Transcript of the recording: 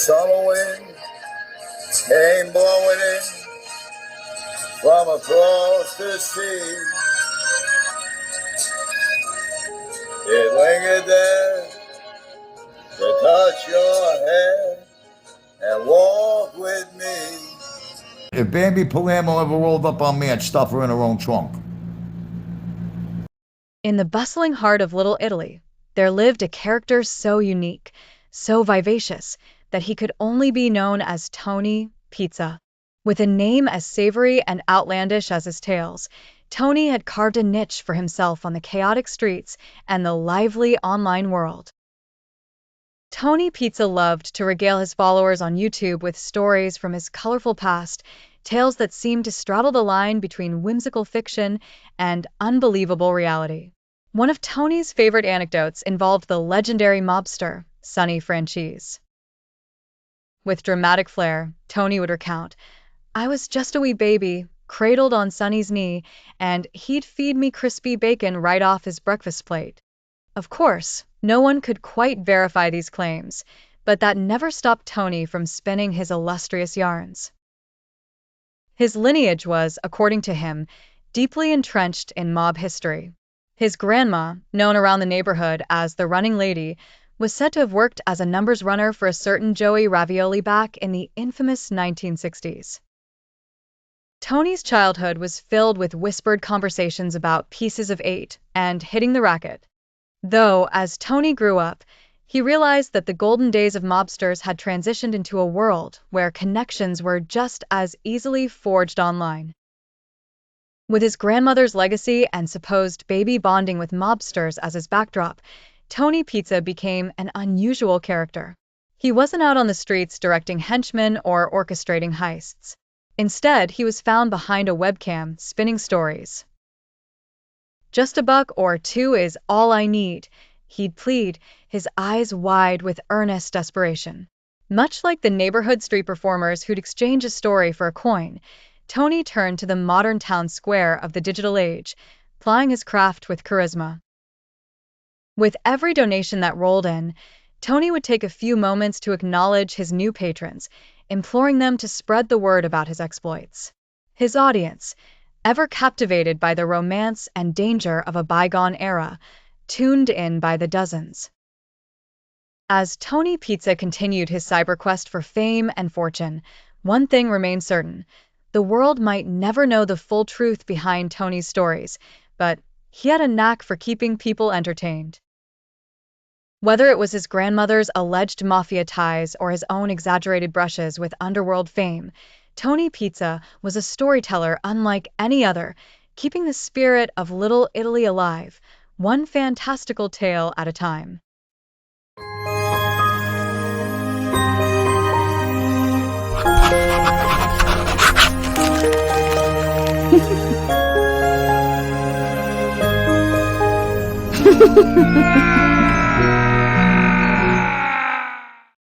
summer wind came blowing in from across the sea. It lingered there to touch your hair and walk with me. If Bambi Palermo ever rolled up on me, I'd stuff her in her own trunk. In the bustling heart of Little Italy, there lived a character so unique, so vivacious, that he could only be known as Tony Pizza. With a name as savory and outlandish as his tales, Tony had carved a niche for himself on the chaotic streets and the lively online world. Tony Pizza loved to regale his followers on YouTube with stories from his colorful past, tales that seemed to straddle the line between whimsical fiction and unbelievable reality. One of Tony's favorite anecdotes involved the legendary mobster, Sonny. With dramatic flair, Tony would recount, "I was just a wee baby, cradled on Sonny's knee, and he'd feed me crispy bacon right off his breakfast plate." Of course, no one could quite verify these claims, but that never stopped Tony from spinning his illustrious yarns. His lineage was, according to him, deeply entrenched in mob history. His grandma, known around the neighborhood as the Running Lady, was said to have worked as a numbers runner for a certain Joey Ravioli back in the infamous 1960s. Tony's childhood was filled with whispered conversations about pieces of eight and hitting the racket. Though, as Tony grew up, he realized that the golden days of mobsters had transitioned into a world where connections were just as easily forged online. With his grandmother's legacy and supposed baby bonding with mobsters as his backdrop, Tony Pizza became an unusual character. He wasn't out on the streets directing henchmen or orchestrating heists. Instead, he was found behind a webcam, spinning stories. "Just $1 or $2 is all I need," he'd plead, his eyes wide with earnest desperation. Much like the neighborhood street performers who'd exchange a story for a coin, Tony turned to the modern town square of the digital age, plying his craft with charisma. With every donation that rolled in, Tony would take a few moments to acknowledge his new patrons, imploring them to spread the word about his exploits. His audience, ever captivated by the romance and danger of a bygone era, tuned in by the dozens. As Tony Pizza continued his cyber quest for fame and fortune, one thing remained certain: the world might never know the full truth behind Tony's stories, but he had a knack for keeping people entertained. Whether it was his grandmother's alleged mafia ties or his own exaggerated brushes with underworld fame, Tony Pizza was a storyteller unlike any other, keeping the spirit of Little Italy alive, one fantastical tale at a time.